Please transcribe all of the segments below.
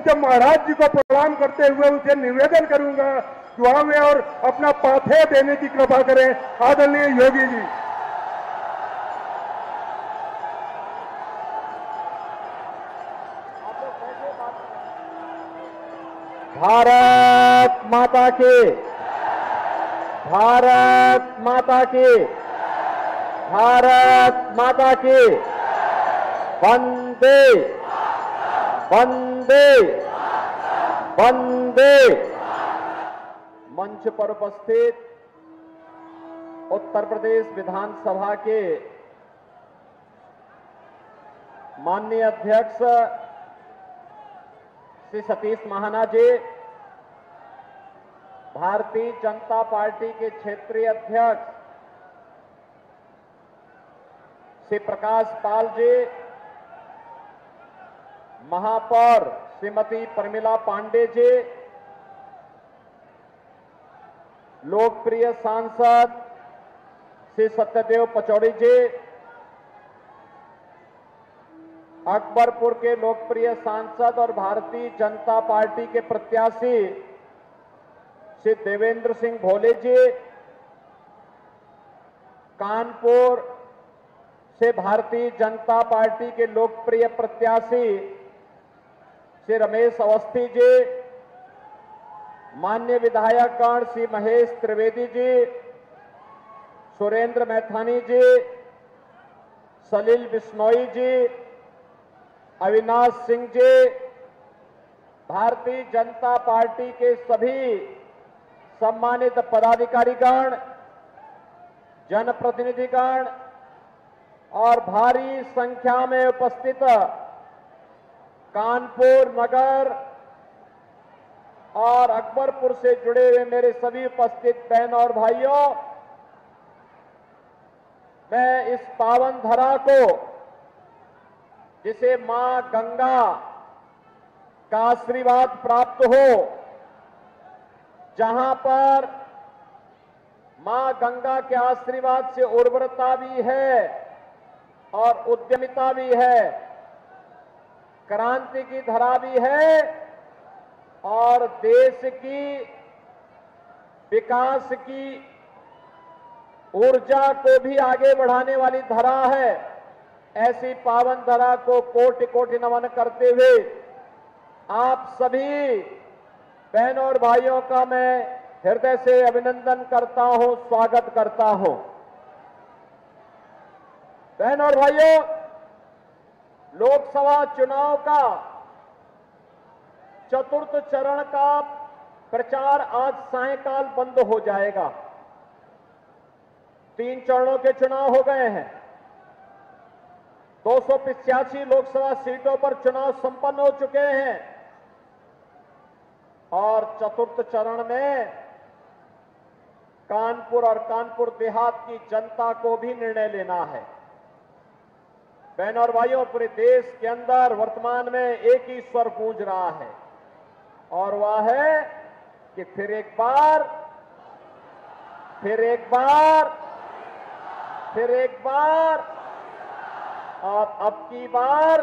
पूज्य महाराज जी को प्रणाम करते हुए उसे निवेदन करूंगा कि हमें और अपना पाथेय देने की कृपा करें। आदरणीय योगी जी। भारत माता की, भारत माता की, भारत माता की। वंदे वंदे वंदे। मंच पर उपस्थित उत्तर प्रदेश विधानसभा के माननीय अध्यक्ष श्री सतीश महाना जी, भारतीय जनता पार्टी के क्षेत्रीय अध्यक्ष श्री प्रकाश पाल जी, महापौर श्रीमती प्रमिला पांडे जी, लोकप्रिय सांसद श्री सत्यदेव पचौड़ी जी, अकबरपुर के लोकप्रिय सांसद और भारतीय जनता पार्टी के प्रत्याशी श्री देवेंद्र सिंह भोले जी, कानपुर से भारतीय जनता पार्टी के लोकप्रिय प्रत्याशी श्री रमेश अवस्थी जी, माननीय विधायकगण श्री महेश त्रिवेदी जी, सुरेंद्र मैथानी जी, सलील बिश्नोई जी, अविनाश सिंह जी, भारतीय जनता पार्टी के सभी सम्मानित पदाधिकारीगण, जनप्रतिनिधिगण और भारी संख्या में उपस्थित कानपुर नगर और अकबरपुर से जुड़े हुए मेरे सभी उपस्थित बहनों और भाइयों, मैं इस पावन धरा को, जिसे मां गंगा का आशीर्वाद प्राप्त हो, जहां पर मां गंगा के आशीर्वाद से उर्वरता भी है और उद्यमिता भी है, क्रांति की धरा भी है और देश की विकास की ऊर्जा को भी आगे बढ़ाने वाली धरा है। ऐसी पावन धरा को कोटि कोटि नमन करते हुए आप सभी बहनों और भाइयों का मैं हृदय से अभिनंदन करता हूं, स्वागत करता हूं। बहनों और भाइयों, लोकसभा चुनाव का चतुर्थ चरण का प्रचार आज सायंकाल बंद हो जाएगा। 3 चरणों के चुनाव हो गए हैं। 285 लोकसभा सीटों पर चुनाव संपन्न हो चुके हैं और चतुर्थ चरण में कानपुर और कानपुर देहात की जनता को भी निर्णय लेना है। बहनों और भाइयों, पूरे देश के अंदर वर्तमान में एक ही स्वर गूंज रहा है और वह है कि फिर एक बार, फिर एक बार, फिर एक बार और अब की बार,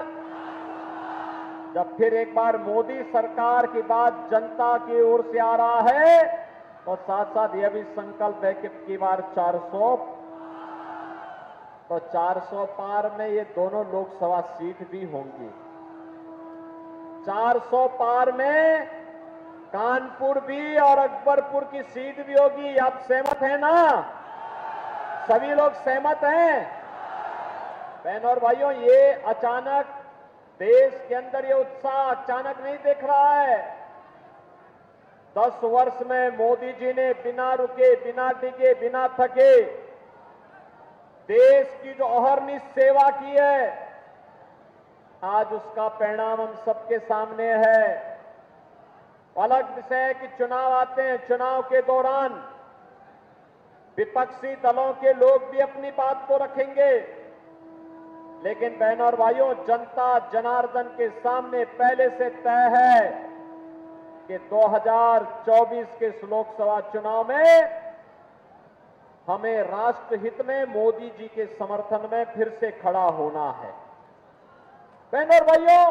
जब फिर एक बार मोदी सरकार की बात जनता की ओर से आ रहा है तो साथ साथ यह भी संकल्प है कि अब की बार 400, तो 400 पार में ये दोनों लोकसभा सीट भी होंगी। 400 पार में कानपुर भी और अकबरपुर की सीट भी होगी। आप सहमत हैं ना? सभी लोग सहमत हैं? बहनों और भाइयों, ये अचानक देश के अंदर ये उत्साह अचानक नहीं दिख रहा है। 10 वर्ष में मोदी जी ने बिना रुके, बिना डिगे, बिना थके देश की जो अहर्निश सेवा की है, आज उसका परिणाम हम सबके सामने है। अलग विषय है कि चुनाव आते हैं, चुनाव के दौरान विपक्षी दलों के लोग भी अपनी बात को रखेंगे, लेकिन बहनों और भाइयों, जनता जनार्दन के सामने पहले से तय है कि 2024 के लोकसभा चुनाव में हमें राष्ट्रहित में मोदी जी के समर्थन में फिर से खड़ा होना है। बहनों और भाइयों,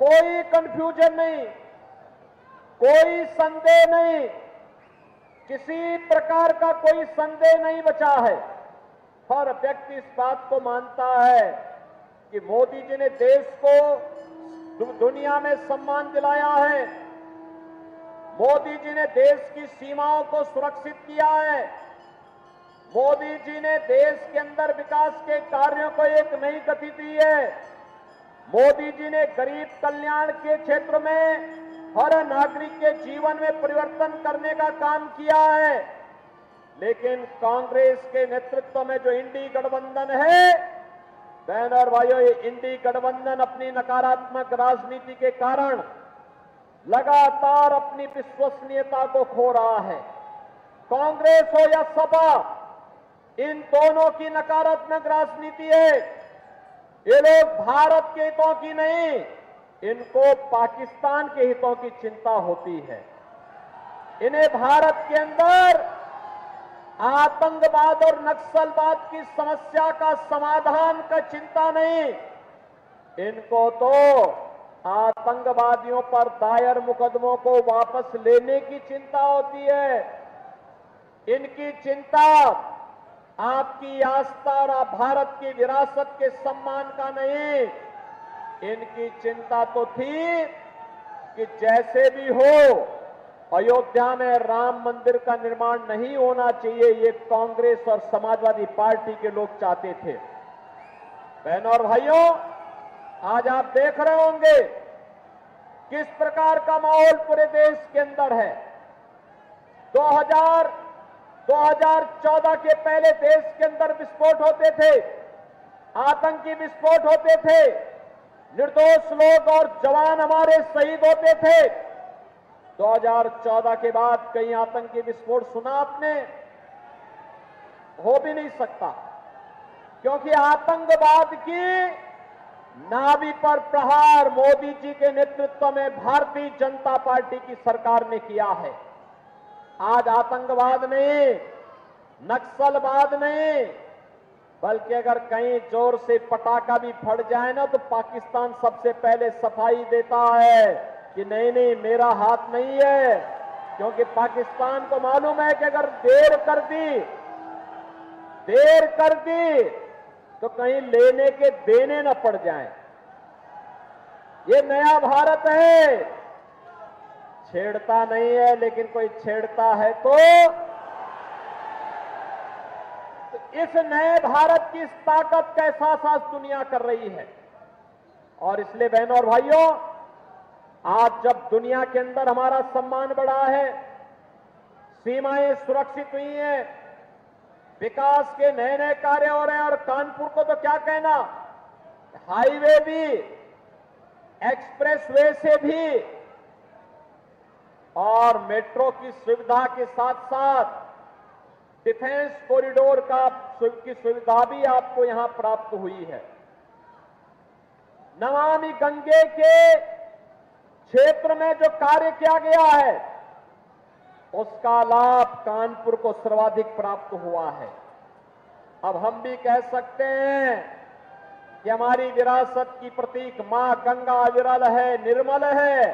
कोई कंफ्यूजन नहीं, कोई संदेह नहीं, किसी प्रकार का कोई संदेह नहीं बचा है। हर व्यक्ति इस बात को मानता है कि मोदी जी ने देश को दुनिया में सम्मान दिलाया है, मोदी जी ने देश की सीमाओं को सुरक्षित किया है, मोदी जी ने देश के अंदर विकास के कार्यों को एक नई गति दी है, मोदी जी ने गरीब कल्याण के क्षेत्र में हर नागरिक के जीवन में परिवर्तन करने का काम किया है। लेकिन कांग्रेस के नेतृत्व में जो इंडी गठबंधन है, बहन और भाइयों, ये इंडी गठबंधन अपनी नकारात्मक राजनीति के कारण लगातार अपनी विश्वसनीयता को खो रहा है। कांग्रेस हो या सपा, इन दोनों की नकारात्मक राजनीति है। ये लोग भारत के हितों की नहीं, इनको पाकिस्तान के हितों की चिंता होती है। इन्हें भारत के अंदर आतंकवाद और नक्सलवाद की समस्या का समाधान का चिंता नहीं, इनको तो आतंकवादियों पर दायर मुकदमों को वापस लेने की चिंता होती है। इनकी चिंता आपकी आस्था और भारत की विरासत के सम्मान का नहीं, इनकी चिंता तो थी कि जैसे भी हो अयोध्या में राम मंदिर का निर्माण नहीं होना चाहिए, ये कांग्रेस और समाजवादी पार्टी के लोग चाहते थे। बहनों और भाइयों, आज आप देख रहे होंगे किस प्रकार का माहौल पूरे देश के अंदर है। 2014 के पहले देश के अंदर विस्फोट होते थे, आतंकी विस्फोट होते थे, निर्दोष लोग और जवान हमारे शहीद होते थे। 2014 के बाद कई आतंकी विस्फोट सुना आपने? हो भी नहीं सकता, क्योंकि आतंकवाद की नाभि पर प्रहार मोदी जी के नेतृत्व में भारतीय जनता पार्टी की सरकार ने किया है। आज आतंकवाद नहीं, नक्सलवाद नहीं, बल्कि अगर कहीं जोर से पटाखा भी फट जाए ना, तो पाकिस्तान सबसे पहले सफाई देता है कि नहीं नहीं, मेरा हाथ नहीं है, क्योंकि पाकिस्तान को मालूम है कि अगर देर कर दी तो कहीं लेने के देने न पड़ जाएं। ये नया भारत है, छेड़ता नहीं है, लेकिन कोई छेड़ता है तो इस नए भारत की इस ताकत का एहसास आज दुनिया कर रही है। और इसलिए बहनों और भाइयों, आज जब दुनिया के अंदर हमारा सम्मान बढ़ा है, सीमाएं सुरक्षित हुई हैं, विकास के नए नए कार्य हो रहे हैं, और कानपुर को तो क्या कहना, हाईवे भी, एक्सप्रेसवे से भी और मेट्रो की सुविधा के साथ साथ डिफेंस कॉरिडोर की सुविधा भी आपको यहां प्राप्त हुई है। नमामि गंगे के क्षेत्र में जो कार्य किया गया है, उसका लाभ कानपुर को सर्वाधिक प्राप्त हुआ है। अब हम भी कह सकते हैं कि हमारी विरासत की प्रतीक मां गंगा अविरल है, निर्मल है।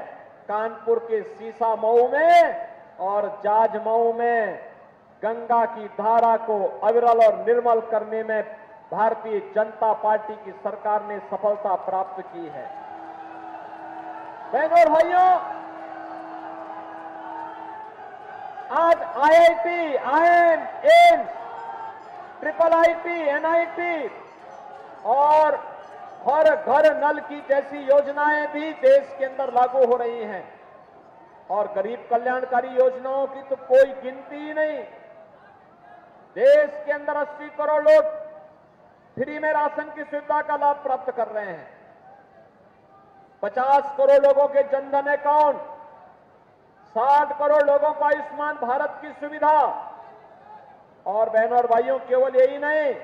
कानपुर के सीसा मऊ में और जाज मऊ में गंगा की धारा को अविरल और निर्मल करने में भारतीय जनता पार्टी की सरकार ने सफलता प्राप्त की है। बहनों और भाइयों, आज IIT, IIM, AIIMS, IIIT, NIT और हर घर नल की जैसी योजनाएं भी देश के अंदर लागू हो रही हैं। और गरीब कल्याणकारी योजनाओं की तो कोई गिनती ही नहीं। देश के अंदर 80 करोड़ लोग फ्री में राशन की सुविधा का लाभ प्राप्त कर रहे हैं। 50 करोड़ लोगों के जनधन अकाउंट, 60 करोड़ लोगों को आयुष्मान भारत की सुविधा। और बहनों और भाइयों, केवल यही नहीं,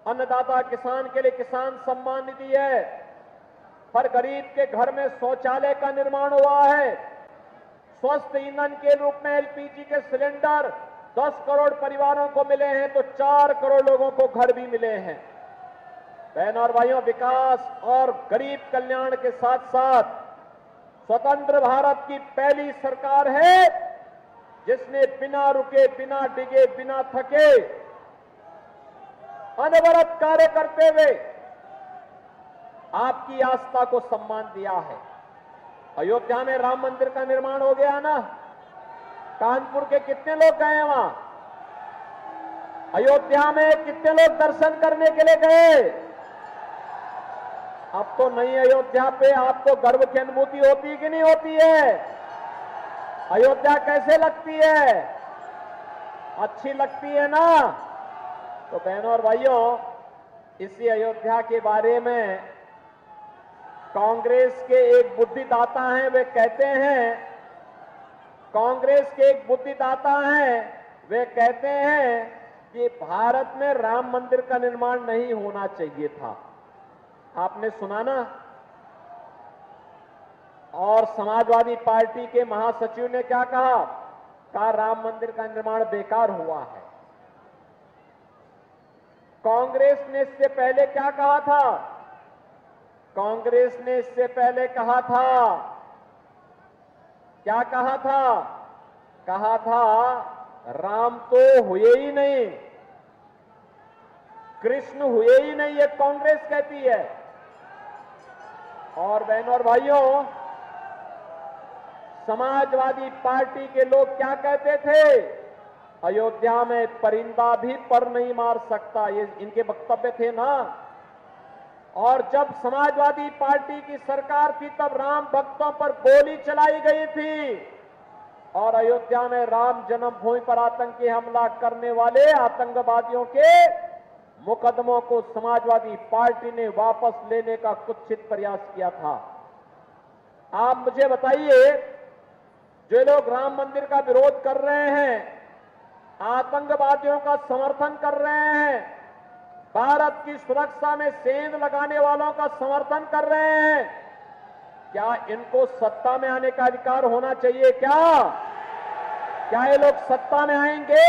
अन्नदाता किसान के लिए किसान सम्मान निधि है, हर गरीब के घर में शौचालय का निर्माण हुआ है, स्वस्थ ईंधन के रूप में LPG के सिलेंडर 10 करोड़ परिवारों को मिले हैं, तो 4 करोड़ लोगों को घर भी मिले हैं। बहन और भाइयों, विकास और गरीब कल्याण के साथ साथ स्वतंत्र भारत की पहली सरकार है जिसने बिना रुके, बिना डिगे, बिना थके अनवरत कार्य करते हुए आपकी आस्था को सम्मान दिया है। अयोध्या में राम मंदिर का निर्माण हो गया ना। कानपुर के कितने लोग गए हैं वहां? अयोध्या में कितने लोग दर्शन करने के लिए गए? अब तो नई अयोध्या पे आपको गर्व की अनुभूति होती है कि नहीं होती है? अयोध्या कैसे लगती है? अच्छी लगती है ना? तो बहनों और भाइयों, इसी अयोध्या के बारे में कांग्रेस के एक बुद्धिदाता हैं, वे कहते हैं, कांग्रेस के एक बुद्धिदाता हैं, वे कहते हैं कि भारत में राम मंदिर का निर्माण नहीं होना चाहिए था। आपने सुना ना? और समाजवादी पार्टी के महासचिव ने क्या कहा? कहा राम मंदिर का निर्माण बेकार हुआ है। कांग्रेस ने इससे पहले क्या कहा था? कांग्रेस ने इससे पहले कहा था, क्या कहा था? कहा था राम तो हुए ही नहीं, कृष्ण हुए ही नहीं, ये कांग्रेस कहती है। और बहनों और भाइयों, समाजवादी पार्टी के लोग क्या कहते थे? अयोध्या में परिंदा भी पर नहीं मार सकता, ये इनके वक्तव्य थे ना। और जब समाजवादी पार्टी की सरकार थी तब राम भक्तों पर गोली चलाई गई थी और अयोध्या में राम जन्मभूमि पर आतंकी हमला करने वाले आतंकवादियों के मुकदमों को समाजवादी पार्टी ने वापस लेने का कुत्सित प्रयास किया था। आप मुझे बताइए, जो लोग राम मंदिर का विरोध कर रहे हैं, आतंकवादियों का समर्थन कर रहे हैं, भारत की सुरक्षा में सेंध लगाने वालों का समर्थन कर रहे हैं, क्या इनको सत्ता में आने का अधिकार होना चाहिए? क्या ये लोग सत्ता में आएंगे?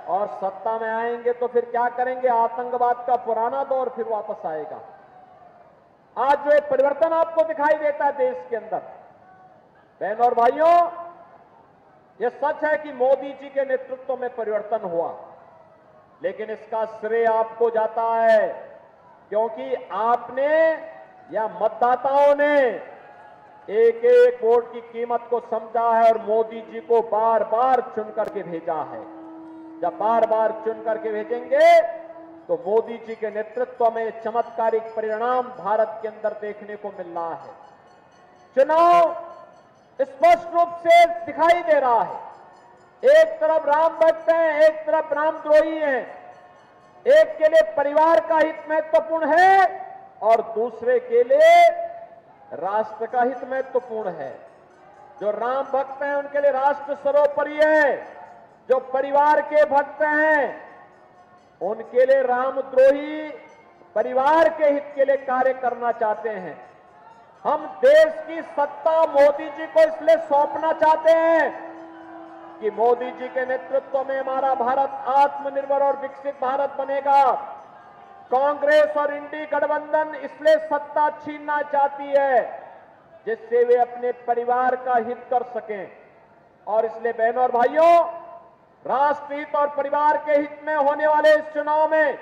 और सत्ता में आएंगे तो फिर क्या करेंगे? आतंकवाद का पुराना दौर फिर वापस आएगा। आज जो एक परिवर्तन आपको दिखाई देता है देश के अंदर, बहनों और भाइयों, यह सच है कि मोदी जी के नेतृत्व में परिवर्तन हुआ, लेकिन इसका श्रेय आपको जाता है क्योंकि आपने या मतदाताओं ने एक एक वोट की कीमत को समझा है और मोदी जी को बार बार चुन करके भेजा है। जब बार बार चुन करके भेजेंगे तो मोदी जी के नेतृत्व में चमत्कारिक परिणाम भारत के अंदर देखने को मिल रहा है। चुनाव स्पष्ट रूप से दिखाई दे रहा है। एक तरफ राम भक्त हैं, एक तरफ रामद्रोही हैं। एक के लिए परिवार का हित महत्वपूर्ण है और दूसरे के लिए राष्ट्र का हित महत्वपूर्ण है। जो राम भक्त हैं उनके लिए राष्ट्र सर्वोपरि है, जो परिवार के भक्त हैं उनके लिए रामद्रोही परिवार के हित के लिए कार्य करना चाहते हैं। हम देश की सत्ता मोदी जी को इसलिए सौंपना चाहते हैं कि मोदी जी के नेतृत्व में हमारा भारत आत्मनिर्भर और विकसित भारत बनेगा। कांग्रेस और इंडी गठबंधन इसलिए सत्ता छीनना चाहती है जिससे वे अपने परिवार का हित कर सकें। और इसलिए बहनों और भाइयों, राष्ट्रहित और परिवार के हित में होने वाले इस चुनाव में,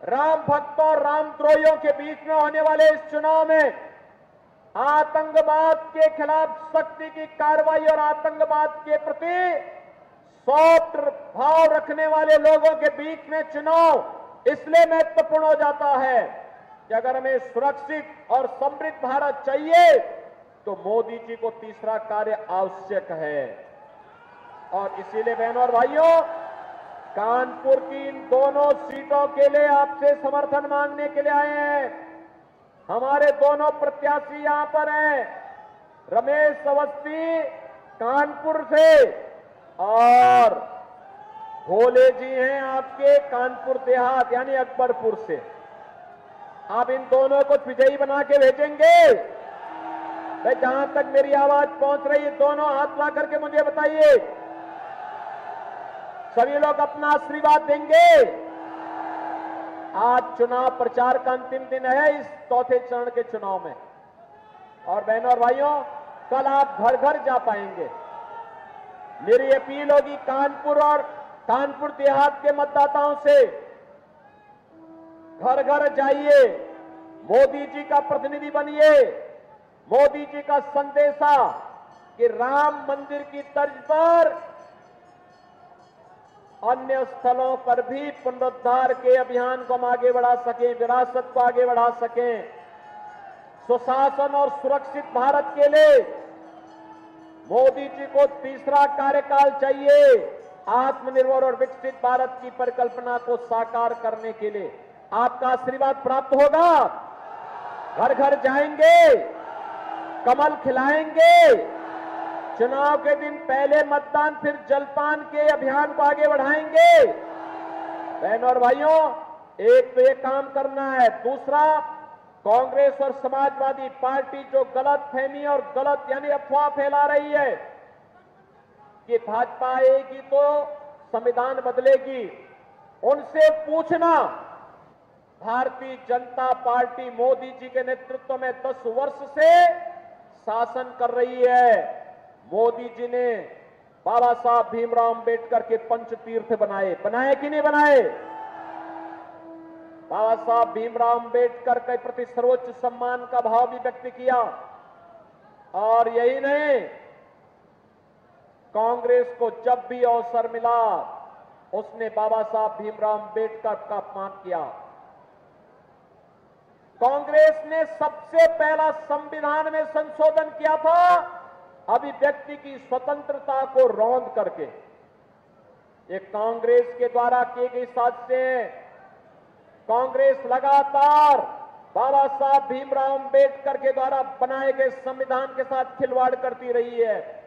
राम भक्तों और रामद्रोहियों के बीच में होने वाले इस चुनाव में, आतंकवाद के खिलाफ सख्ती की कार्रवाई और आतंकवाद के प्रति सॉफ्ट भाव रखने वाले लोगों के बीच में चुनाव इसलिए महत्वपूर्ण हो जाता है कि अगर हमें सुरक्षित और समृद्ध भारत चाहिए तो मोदी जी को तीसरा कार्य आवश्यक है। और इसीलिए बहनों और भाइयों, कानपुर की इन दोनों सीटों के लिए आपसे समर्थन मांगने के लिए आए हैं। हमारे दोनों प्रत्याशी यहां पर हैं, रमेश अवस्थी कानपुर से और भोले जी हैं आपके कानपुर देहात यानी अकबरपुर से। आप इन दोनों को विजयी बना के भेजेंगे? जहां तक मेरी आवाज पहुंच रही है, दोनों हाथ ला करके मुझे बताइए, सभी लोग अपना आशीर्वाद देंगे? आज चुनाव प्रचार का अंतिम दिन है इस चौथे चरण के चुनाव में। और बहनों और भाइयों, कल आप घर घर जा पाएंगे। मेरी अपील होगी कानपुर और कानपुर देहात के मतदाताओं से, घर घर जाइए, मोदी जी का प्रतिनिधि बनिए। मोदी जी का संदेशा कि राम मंदिर की तर्ज पर अन्य स्थलों पर भी पुनरुद्धार के अभियान को हम आगे बढ़ा सकें, विरासत को आगे बढ़ा सकें। सुशासन और सुरक्षित भारत के लिए मोदी जी को तीसरा कार्यकाल चाहिए। आत्मनिर्भर और विकसित भारत की परिकल्पना को साकार करने के लिए आपका आशीर्वाद प्राप्त होगा। घर घर जाएंगे, कमल खिलाएंगे, चुनाव के दिन पहले मतदान फिर जलपान के अभियान को आगे बढ़ाएंगे। बहनों और भाइयों, एक तो ये काम करना है, दूसरा कांग्रेस और समाजवादी पार्टी जो गलत फहमी और गलत यानी अफवाह फैला रही है कि भाजपा आएगी तो संविधान बदलेगी, उनसे पूछना। भारतीय जनता पार्टी मोदी जी के नेतृत्व में 10 वर्ष से शासन कर रही है। मोदी जी ने बाबा साहब भीमराव अंबेडकर के पंचतीर्थ बनाए कि नहीं बनाए? बाबा साहब भीमराव अंबेडकर के प्रति सर्वोच्च सम्मान का भाव भी व्यक्त किया। और यही नहीं, कांग्रेस को जब भी अवसर मिला उसने बाबा साहब भीमराव अंबेडकर का अपमान किया। कांग्रेस ने सबसे पहला संविधान में संशोधन किया था अभिव्यक्ति की स्वतंत्रता को रौंद करके। ये कांग्रेस के द्वारा किए गए साजिशें हैं। कांग्रेस लगातार बाबा साहब भीमराव अंबेडकर के द्वारा बनाए गए संविधान के साथ खिलवाड़ करती रही है।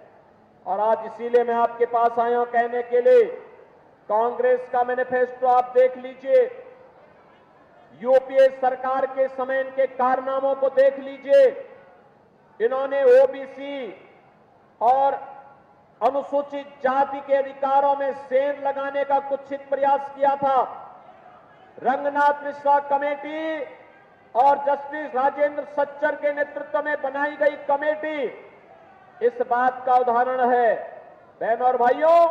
और आज इसीलिए मैं आपके पास आया हूं कहने के लिए, कांग्रेस का मैनिफेस्टो आप देख लीजिए, यूपीए सरकार के समय इनके कारनामों को देख लीजिए। इन्होंने ओबीसी और अनुसूचित जाति के अधिकारों में सेंध लगाने का कुत्सित प्रयास किया था। रंगनाथ मिश्रा कमेटी और जस्टिस राजेंद्र सच्चर के नेतृत्व में बनाई गई कमेटी इस बात का उदाहरण है। बहनों और भाइयों,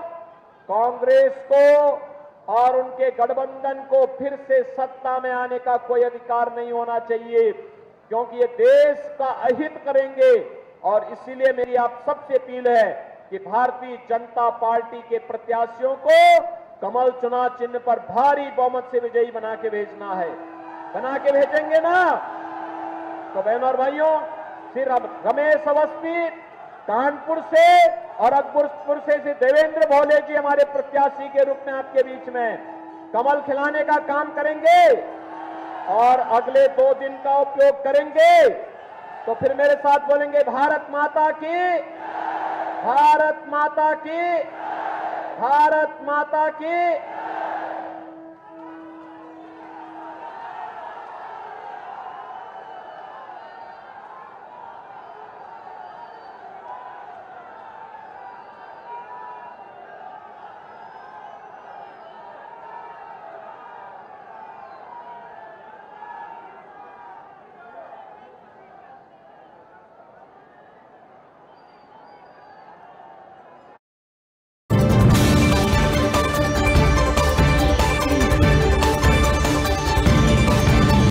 कांग्रेस को और उनके गठबंधन को फिर से सत्ता में आने का कोई अधिकार नहीं होना चाहिए, क्योंकि ये देश का अहित करेंगे। और इसीलिए मेरी आप सबसे अपील है कि भारतीय जनता पार्टी के प्रत्याशियों को कमल चुनाव चिन्ह पर भारी बहुमत से विजयी बना के भेजना है। बना के भेजेंगे ना? तो बहनों और भाइयों, फिर अब रमेश अवस्थी कानपुर से और अकबरपुर से देवेंद्र भोले जी हमारे प्रत्याशी के रूप में आपके बीच में कमल खिलाने का काम करेंगे और अगले 2 दिन का उपयोग करेंगे। तो फिर मेरे साथ बोलेंगे, भारत माता की, भारत माता की, भारत माता की।